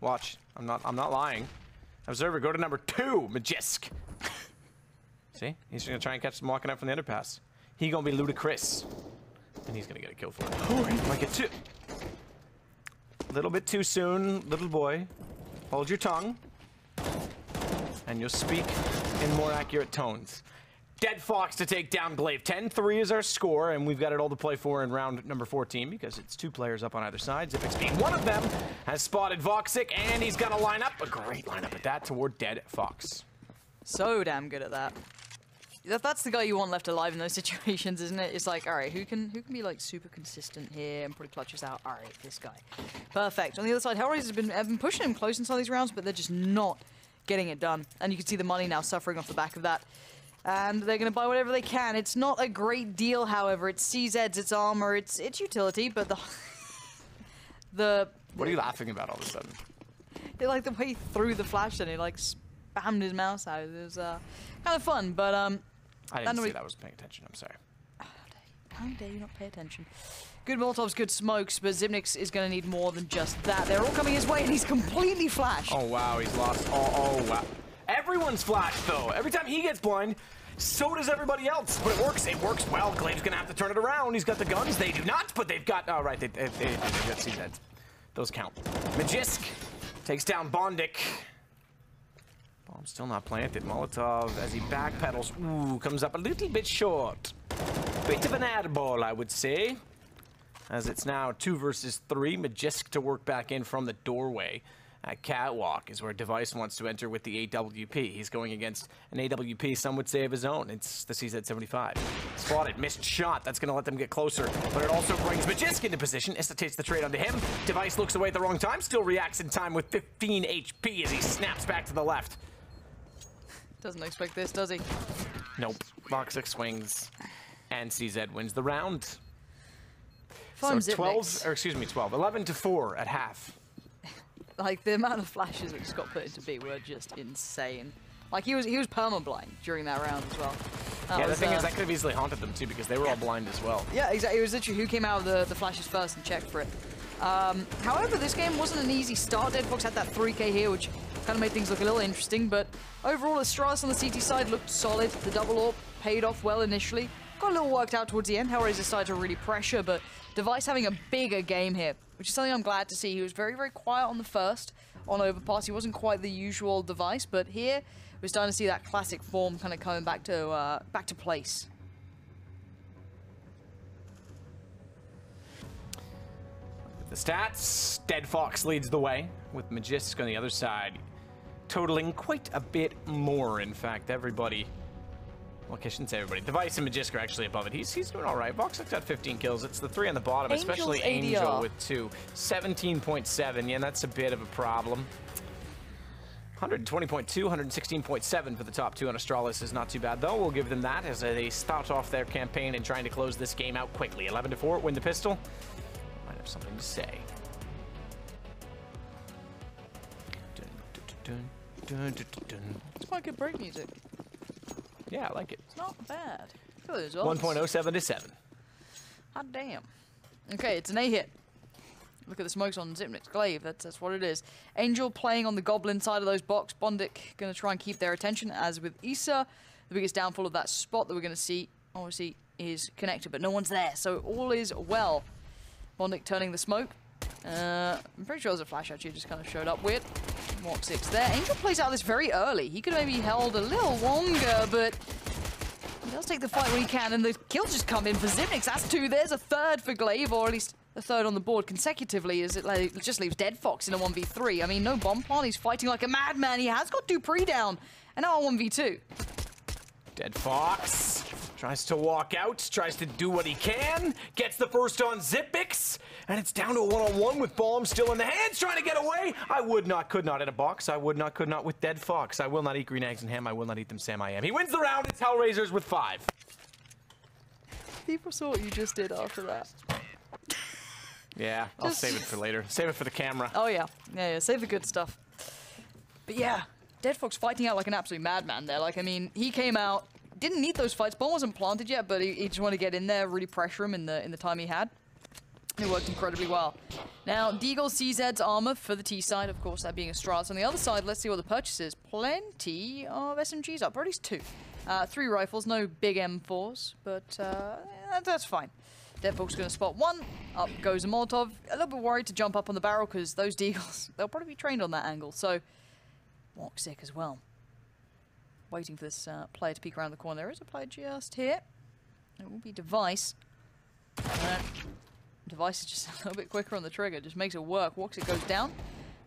Watch. I'm not lying. Observer, go to number 2, Magisk. See? He's just going to try and catch them walking out from the underpass. He going to be ludicrous. And he's going to get a kill for it. Oh, he might get two. A little bit too soon, little boy. Hold your tongue. And you'll speak in more accurate tones. Dead Fox to take down Glaive. 10-3 is our score, and we've got it all to play for in round number 14 because it's 2 players up on either side. Xipix being one of them has spotted Voxic, and he's got a lineup, a great lineup at that, toward Dead Fox. So damn good at that. That's the guy you want left alive in those situations, isn't it? It's like, all right, who can be like super consistent here and put clutches out? All right, this guy. Perfect. On the other side, HellRaisers have been pushing him close in some of these rounds, but they're just not getting it done. And you can see the money now suffering off the back of that. And they're going to buy whatever they can. It's not a great deal, however. It's CZs, it's armor, it's utility, but the What are you laughing about all of a sudden? like the way he threw the flash and he like spammed his mouse out. It was kind of fun, but I didn't see that. I was paying attention. I'm sorry. How dare you not pay attention? Good Molotovs, good smokes, but Xipix is going to need more than just that. They're all coming his way, and he's completely flashed. Oh, wow, he's lost. Oh, wow. Everyone's flashed, though. Every time he gets blind, so does everybody else. But it works. It works well. Glaive's going to have to turn it around. He's got the guns. They do not, but they've got... Oh, right, they've got CZ. Those count. Magisk takes down Bondik. Bomb still not planted. Molotov, as he backpedals, ooh, comes up a little bit short. Bit of an airball, I would say. As it's now 2 versus 3. Magisk to work back in from the doorway. Catwalk is where Device wants to enter with the AWP. He's going against an AWP, some would say, of his own. It's the CZ-75. Spotted, missed shot. That's going to let them get closer. But it also brings Magisk into position. Issa takes the trade onto him. Device looks away at the wrong time. Still reacts in time with 15 HP as he snaps back to the left. Doesn't expect this, does he? Nope. Voxic swings. And CZ wins the round. Fun So 11-4 at half. Like, the amount of flashes that just got put into B were just insane. Like, he was perma-blind during that round as well. Yeah, the thing is, that could have easily haunted them, too, because they were all blind as well. Yeah, exactly. It was literally who came out of the flashes first and checked for it. However, this game wasn't an easy start. Dead Fox had that 3K here, which kind of made things look a little interesting, but overall, Astralis on the CT side looked solid. The double AWP paid off well initially. Got a little worked out towards the end. HellRaisers decided to really pressure, but Device having a bigger game here, which is something I'm glad to see. He was very, very quiet on the first, on overpass. He wasn't quite the usual Device, but here we're starting to see that classic form kind of coming back to place. The stats, Dead Fox leads the way, with Magisk on the other side, totaling quite a bit more, in fact. Everybody... Well, I shouldn't say everybody. Device and Magisk are actually above it. He's doing all right. Voxic's got 15 kills. It's the 3 on the bottom, especially Angel with 2. 17.7. Yeah, that's a bit of a problem. 120.2, 116.7 for the top 2 on Astralis is not too bad, though. We'll give them that as they start off their campaign and trying to close this game out quickly. 11-4, win the pistol. Might have something to say. It's quite good break music. Yeah, I like it. It's not bad. Good as well. 1.07 to 7. Hot damn. Okay, it's an A hit. Look at the smokes on Xipix Glaive. That's what it is. Angel playing on the Goblin side of those box. Bondik going to try and keep their attention, as with Issa. The biggest downfall of that spot that we're going to see, obviously, is connected, but no one's there, so all is well. Bondik turning the smoke. I'm pretty sure there's a flash actually just kind of showed up weird. Walk 6 there. Angel plays out this very early. He could have maybe held a little longer, but he does take the fight when he can, and the kills just come in for Xipix. That's 2. There's a 3rd for Glaive, or at least a 3rd on the board consecutively, as it just leaves Dead Fox in a 1v3. I mean, no bomb plant. He's fighting like a madman. He has got Dupree down, and now a 1v2. Dead Fox tries to walk out, tries to do what he can, gets the first on Xipix, and it's down to a 1-on-1 with Bomb still in the hands, trying to get away. I would not, could not in a box. I would not, could not with Dead Fox. I will not eat green eggs and ham. I will not eat them, Sam. I am. He wins the round. It's HellRaisers with 5. People saw what you just did after that. Yeah, I'll save it for later. Save it for the camera. Oh, yeah. Yeah, save the good stuff. But yeah, Dead Fox fighting out like an absolute madman there. Like, I mean, he came out, didn't need those fights. Bomb wasn't planted yet, but he just wanted to get in there, really pressure him in the time he had. It worked incredibly well. Now, Deagle CZ's armor for the T side, of course, that being Astralis. On the other side, let's see what the purchase is. Plenty of SMGs up, or at least 2. 3 rifles, no big M4s, but that's fine. Deadfolk's going to spot 1. Up goes a Molotov. A little bit worried to jump up on the barrel because those deagles, they'll probably be trained on that angle. So, Woxic as well. Waiting for this player to peek around the corner. There is a player just here. It will be Device. Device is just a little bit quicker on the trigger. Just makes it work. Woxic goes down.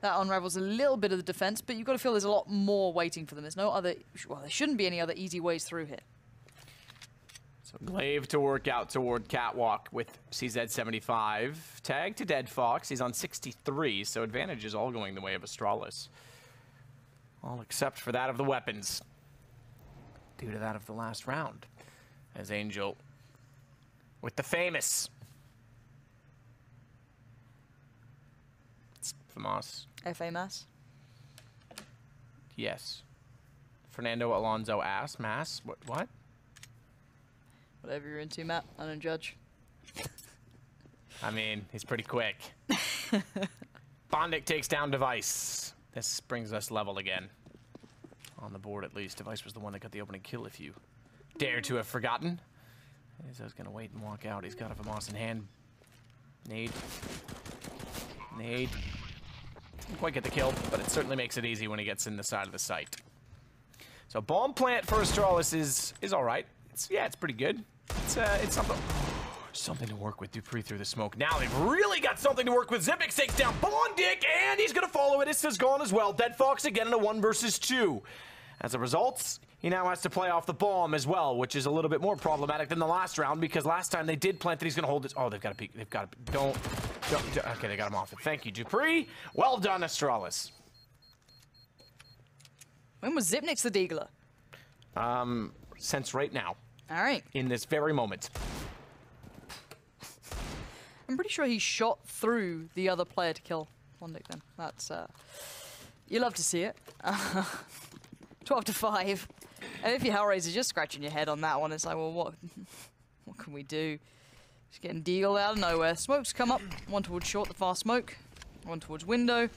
That unravels a little bit of the defense, but you've got to feel there's a lot more waiting for them. There's no other... Well, there shouldn't be any other easy ways through here. So Glaive to work out toward Catwalk with CZ75. Tag to Dead Fox. He's on 63, so advantage is all going the way of Astralis. All except for that of the weapons. Due to that of the last round. As Angel with the famous... It's FAMAS. FAMAS? Yes. Fernando Alonso ass. Mass? What? Whatever you're into, Matt. I don't judge. I mean, he's pretty quick. Bondic takes down Device. This brings us level again. On the board, at least. Device was the one that got the opening kill, if you dare to have forgotten. Izzo's gonna wait and walk out. He's got a FAMAS in hand. Nade. Didn't quite get the kill, but it certainly makes it easy when he gets in the side of the site. So bomb plant for Astralis is all right. It's pretty good. It's something to work with. Dupree through the smoke. Now they've really got something to work with. Zipix takes down Bondic, and he's gonna follow it. Issa's gone as well. Dead Fox again in a 1 versus 2. As a result, he now has to play off the bomb as well, which is a little bit more problematic than the last round, because last time they did plant that he's gonna hold it. Oh, they've got to peek. They've got to. Don't. Okay, they got him off it. Thank you, Dupree. Well done, Astralis. When was Zipnix the deagler? Since right now. All right. In this very moment. I'm pretty sure he shot through the other player to kill Bondic then. That's, you love to see it. 12 to 5. And if you're HellRaisers, just scratching your head on that one. It's like, well, what can we do? Just getting deagled out of nowhere. Smokes come up. 1 towards short, the fast smoke. 1 towards window.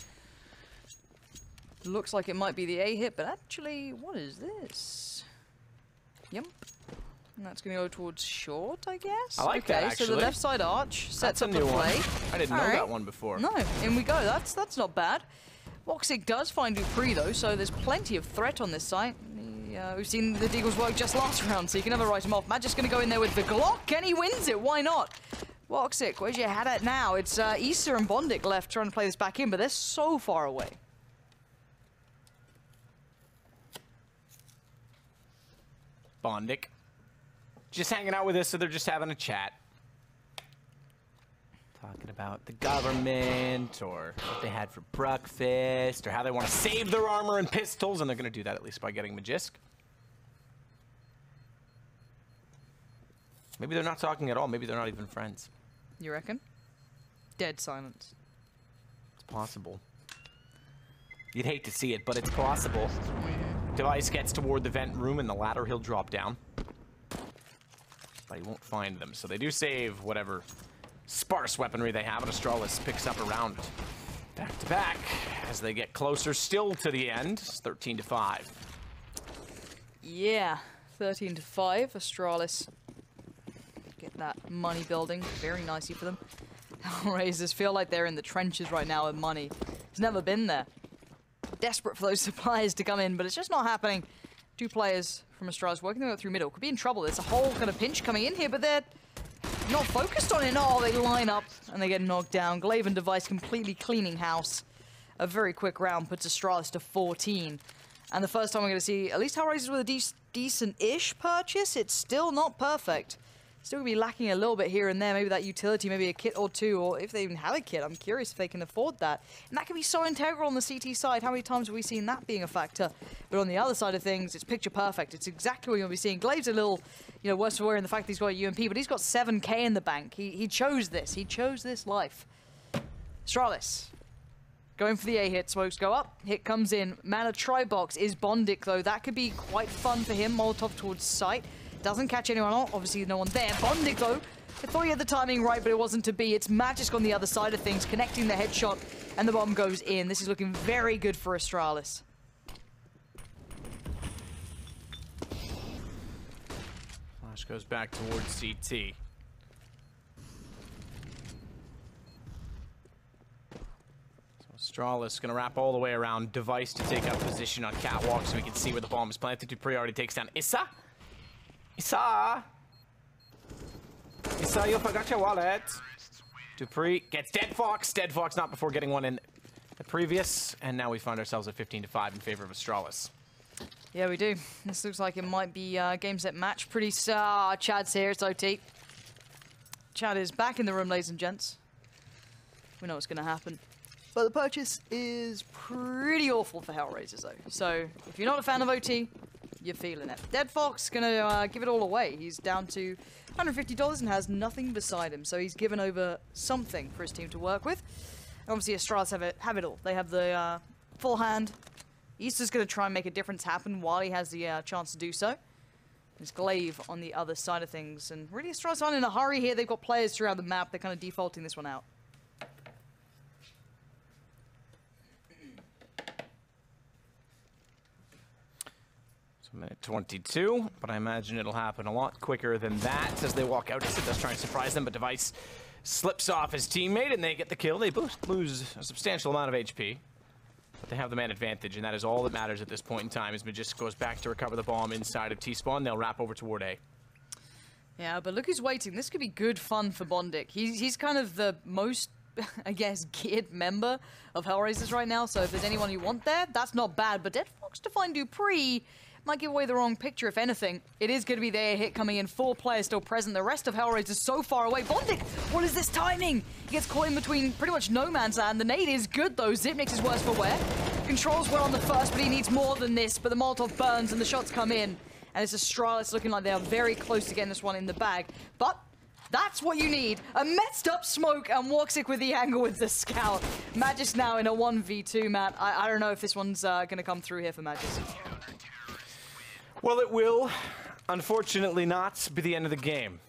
Looks like it might be the A hit, but actually, what is this? Yep. And that's going to go towards short, I guess? I like that, actually. So the left side arch sets up the play. I didn't know that one before. No, in we go. That's not bad. Woxic does find Dupree, though, so there's plenty of threat on this site. We've seen the deagles work just last round, so you can never write him off. Magic's going to go in there with the Glock, and he wins it. Why not? Woxic, where's your hat at now? It's Issa and Bondic left trying to play this back in, but they're so far away. Bondic. Just hanging out with us, so they're just having a chat. Talking about the government, or what they had for breakfast, or how they want to save their armor and pistols, and they're going to do that at least by getting Magisk. Maybe they're not talking at all. Maybe they're not even friends. You reckon? Dead silence. It's possible. You'd hate to see it, but it's possible. Device gets toward the vent room, and the ladder he'll drop down. But he won't find them, so they do save whatever sparse weaponry they have, and Astralis picks up a round. Back to back, as they get closer still to the end. It's 13 to 5. Yeah, 13 to 5. Astralis get that money building very nicely for them. HellRaisers feel like they're in the trenches right now with money. It's never been there. Desperate for those supplies to come in, but it's just not happening. 2 players from Astralis working their way through middle. Could be in trouble. There's a whole kind of pinch coming in here, but they're not focused on it. No, they line up and they get knocked down. Glaive and Device completely cleaning house. A very quick round puts Astralis to 14. And the first time we're going to see at least HellRaisers with a decent-ish purchase. It's still not perfect. Still going to be lacking a little bit here and there. Maybe that utility, maybe a kit or 2, or if they even have a kit. I'm curious if they can afford that. And that can be so integral on the CT side. How many times have we seen that being a factor? But on the other side of things, it's picture perfect. It's exactly what you'll be seeing. Glaive's a little, worse for wear in the fact that he's got a UMP, but he's got 7K in the bank. He chose this. He chose this life. Astralis. Going for the A hit. Smokes go up. Hit comes in. Mana tri-box is Bondic, though. That could be quite fun for him. Molotov towards sight. Doesn't catch anyone on. Obviously, no one there. Bondic, though. I thought he had the timing right, but it wasn't to be. It's Magisk on the other side of things, connecting the headshot, and the bomb goes in. This is looking very good for Astralis. Mirage goes back towards CT. Astralis going to wrap all the way around Device to take up position on Catwalk so we can see where the bomb is planted. Dupree already takes down Issa. Issa, you forgot your wallet. Dupree gets Dead Fox. Dead Fox not before getting one in the previous. And now we find ourselves at 15-5 in favor of Astralis. Yeah, we do. This looks like it might be game, set, match. Pretty Chad's here, it's OT. Chad is back in the room, ladies and gents. We know what's going to happen. But the purchase is pretty awful for HellRaisers, though. So, if you're not a fan of OT, you're feeling it. Dead Fox gonna give it all away. He's down to $150 and has nothing beside him. So he's given over something for his team to work with. And obviously, Astralis have it all. They have the full hand. Easter's gonna try and make a difference happen while he has the chance to do so. There's Glaive on the other side of things. And really, Astralis aren't in a hurry here. They've got players throughout the map. They're kind of defaulting this one out. Minute 22, but I imagine it'll happen a lot quicker than that as they walk out. It does try and surprise them, but Device slips off his teammate and they get the kill. They both lose a substantial amount of HP, but they have the man advantage, and that is all that matters at this point in time as Magist goes back to recover the bomb inside of T-Spawn. They'll wrap over toward A. Yeah, but look who's waiting. This could be good fun for Bondic. He's kind of the most, I guess, geared member of HellRaisers right now, so if there's anyone you want there, that's not bad. But Dead Fox to find Dupree might give away the wrong picture, if anything. It is going to be their hit coming in. 4 players still present. The rest of HellRaisers so far away. Bondic, what is this timing? He gets caught in between pretty much no man's land. The nade is good, though. Zipnix is worse for wear. Controls well on the first, but he needs more than this. But the Molotov burns and the shots come in. And it's Astralis looking like they are very close to getting this one in the bag. But that's what you need. A messed up smoke and Woxic with the angle with the scout. Magis now in a 1v2, Matt. I don't know if this one's going to come through here for Magis. Well, it will, unfortunately, not be the end of the game.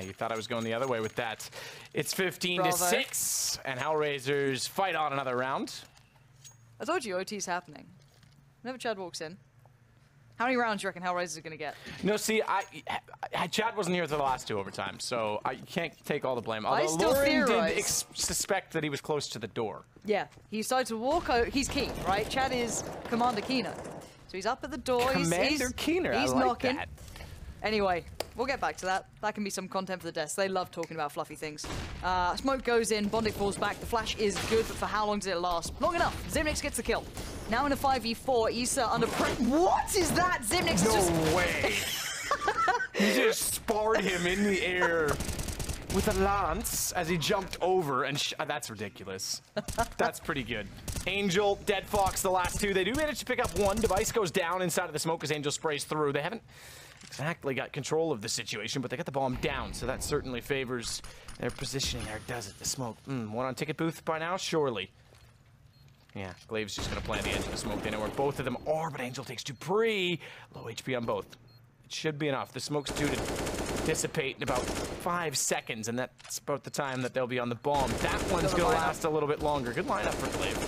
You thought I was going the other way with that. It's 15-6, and HellRaisers fight on another round. I told you OT's happening. Whenever Chad walks in. How many rounds do you reckon HellRaisers are going to get? No, see, Chad wasn't here for the last 2 overtimes, so I can't take all the blame. Although I still Lauren theorize. did suspect that he was close to the door. Yeah, he started to walk out. He's keen, right? Chad is Commander Keener. So he's up at the door. Commander Keener, He's I like knocking. that. Anyway, we'll get back to that. That can be some content for the desk. They love talking about fluffy things. Smoke goes in. Bondic falls back. The flash is good, but for how long does it last? Long enough. Zipnix gets the kill. Now in a 5v4. Issa under pressure. What is that? Zipnix No just... way. He just sparred him in the air with a lance as he jumped over, and that's ridiculous. That's pretty good. Angel, Dead Fox, the last 2. They do manage to pick up 1. Device goes down inside of the smoke as Angel sprays through. They haven't exactly got control of the situation, but they got the bomb down, so that certainly favors their positioning there, does it? The smoke. One on ticket booth by now? Surely. Yeah, Glaive's just going to plant the edge of the smoke. They know where both of them are, but Angel takes Dupree. Low HP on both. It should be enough. The smoke's due to dissipate in about 5 seconds, and that's about the time that they'll be on the bomb. That one's going to last a little bit longer. Good lineup for Glaive.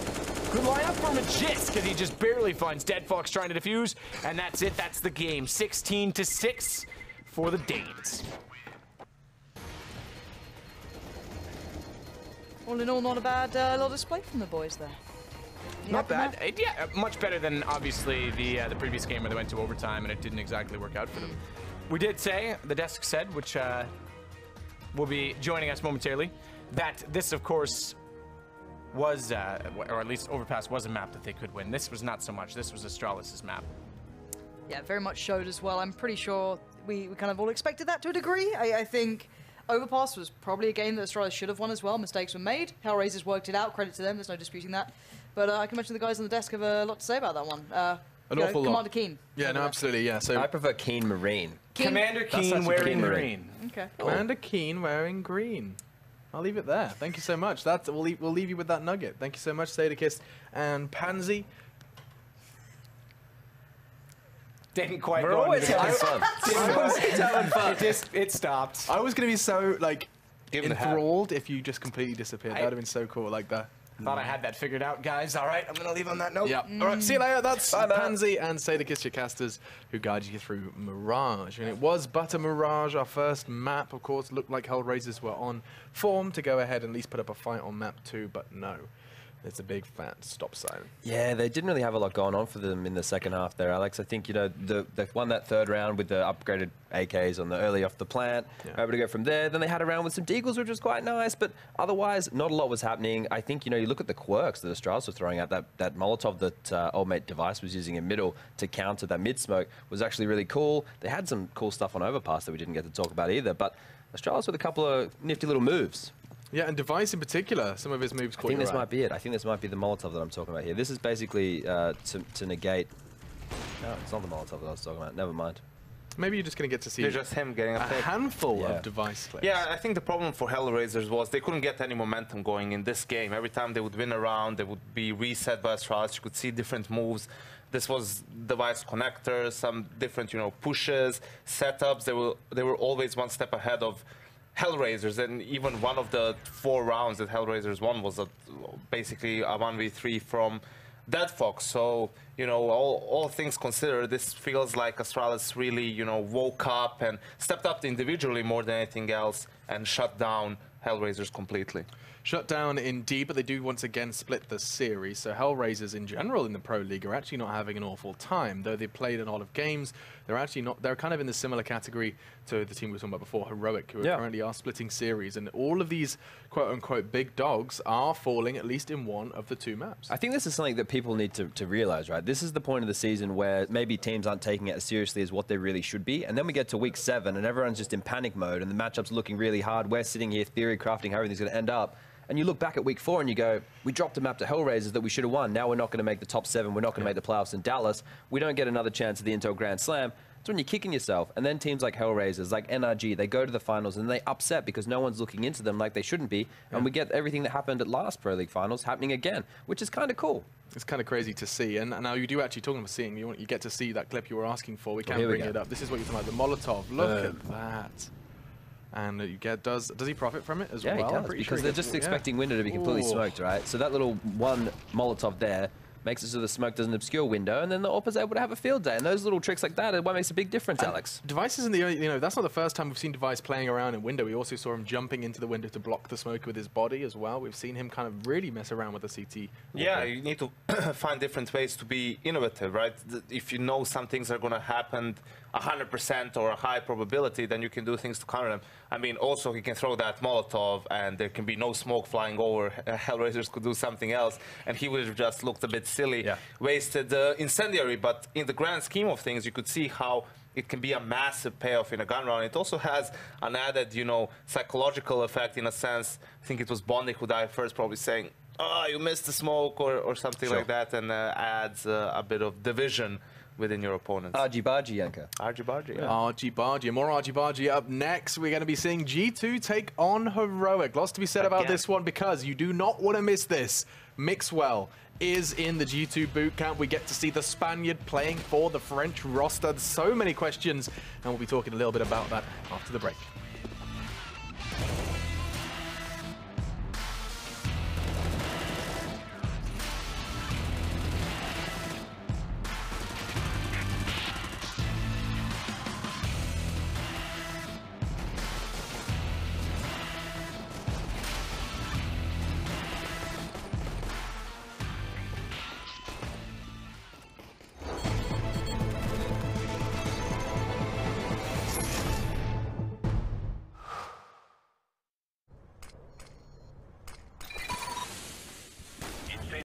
Good lineup for Magist, because he just barely finds Dead Fox trying to defuse, and that's it. That's the game. 16-6 for the Danes. All in all, not a bad little display from the boys there. Not bad. Yeah, much better than, obviously, the previous game where they went to overtime, and it didn't exactly work out for them. We did say, the desk said, which will be joining us momentarily, that this, of course, was, or at least Overpass was a map that they could win. This was not so much. This was Astralis' map. Yeah, very much showed as well. I'm pretty sure we kind of all expected that to a degree. I think Overpass was probably a game that Astralis should have won as well. Mistakes were made. HellRaisers worked it out. Credit to them. There's no disputing that. But I can imagine the guys on the desk have a lot to say about that one. An awful lot. Commander Keen. Yeah, no, absolutely, yeah. So I prefer Keen Marine. Commander Keen wearing green. Okay. Commander Keen wearing green. I'll leave it there. Thank you so much. We'll leave you with that nugget. Thank you so much, Sadakist and Pansy. Didn't quite We're go always under having fun. It stopped. I was going to be so, like, Give it a hat. enthralled if you just completely disappeared. That would have been so cool, like that. Thought I had that figured out, guys. All right, I'm going to leave on that note. Yeah. All right, see you later. That's Pansy and Sadakistia Casters who guided you through Mirage. And it was but a Mirage. Our first map, of course, looked like HellRaisers were on form to go ahead and at least put up a fight on map 2, but no. It's a big fat stop sign. Yeah, they didn't really have a lot going on for them in the second half there, Alex. I think, you know, they've won that third round with the upgraded AKs on the early off the plant. Yeah. Able to go from there. Then they had a round with some Deagles, which was quite nice, but otherwise, not a lot was happening. I think, you know, you look at the quirks that Astralis were throwing out, that Molotov that old mate Device was using in middle to counter that mid-smoke was actually really cool. They had some cool stuff on Overpass that we didn't get to talk about either, but Astralis with a couple of nifty little moves. Yeah, and Device in particular, some of his moves caught I think this might be it. I think this might be the Molotov that I'm talking about here. This is basically to negate... No, it's not the Molotov that I was talking about. Never mind. Maybe you're just going to get to see just him getting a handful of Device clips. Yeah, I think the problem for HellRaisers was they couldn't get any momentum going in this game. Every time they would win a round, they would be reset by Astralis. You could see different moves. This was Device connectors, some different, you know, pushes, setups. They were always one step ahead of HellRaisers, and even one of the 4 rounds that HellRaisers won was basically a 1v3 from Dead Fox. So, you know, all things considered, this feels like Astralis really, you know, woke up and stepped up individually more than anything else and shut down HellRaisers completely. Shut down indeed, but they do once again split the series. So HellRaisers in general in the Pro League are actually not having an awful time. Though they played a lot of games, they're actually not. They're kind of in the similar category to the team we were talking about before, Heroic, who currently are splitting series. And all of these quote-unquote big dogs are falling at least in one of the 2 maps. I think this is something that people need to realize, right? This is the point of the season where maybe teams aren't taking it as seriously as what they really should be. And then we get to week 7 and everyone's just in panic mode and the matchup's looking really hard. We're sitting here theory crafting how everything's going to end up. And you look back at week 4 and you go, we dropped a map to HellRaisers that we should have won. Now we're not going to make the top 7. We're not going to make the playoffs in Dallas. We don't get another chance at the Intel Grand Slam. It's when you're kicking yourself. And then teams like HellRaisers, like NRG, they go to the finals and they upset because no one's looking into them like they shouldn't be. Yeah. And we get everything that happened at last Pro League finals happening again, which is kind of cool. It's kind of crazy to see. And now you do actually, talking about seeing, you get to see that clip you were asking for. We can bring it up. This is what you're talking about, the Molotov. Look at that. And you get, does he profit from it as well? Yeah, he does, because they're just expecting window to be completely smoked, right? So that little one Molotov there makes it so the smoke doesn't obscure window, and then the AWP's able to have a field day. And those little tricks like that are what makes a big difference, Alex. Device isn't the only, you know, that's not the first time we've seen Device playing around in window. We also saw him jumping into the window to block the smoke with his body as well. We've seen him kind of really mess around with the CT. Yeah, you need to find different ways to be innovative, right? If you know some things are going to happen 100% or a high probability, then you can do things to counter them. I mean, also he can throw that Molotov and there can be no smoke flying over. HellRaisers could do something else and he would have just looked a bit silly, wasted incendiary. But in the grand scheme of things, you could see how it can be a massive payoff in a gun round. It also has an added, you know, psychological effect in a sense. I think it was Bondi who died first, probably saying, oh, you missed the smoke or something like that, and adds a bit of division within your opponents. Argy-bargy, Yanka. Argy-bargy, yeah. Argy-bargy. More argy-bargy up next. We're going to be seeing G2 take on Heroic. Lots to be said about this one because you do not want to miss this. Mixwell is in the G2 bootcamp. We get to see the Spaniard playing for the French roster. So many questions, and we'll be talking a little bit about that after the break.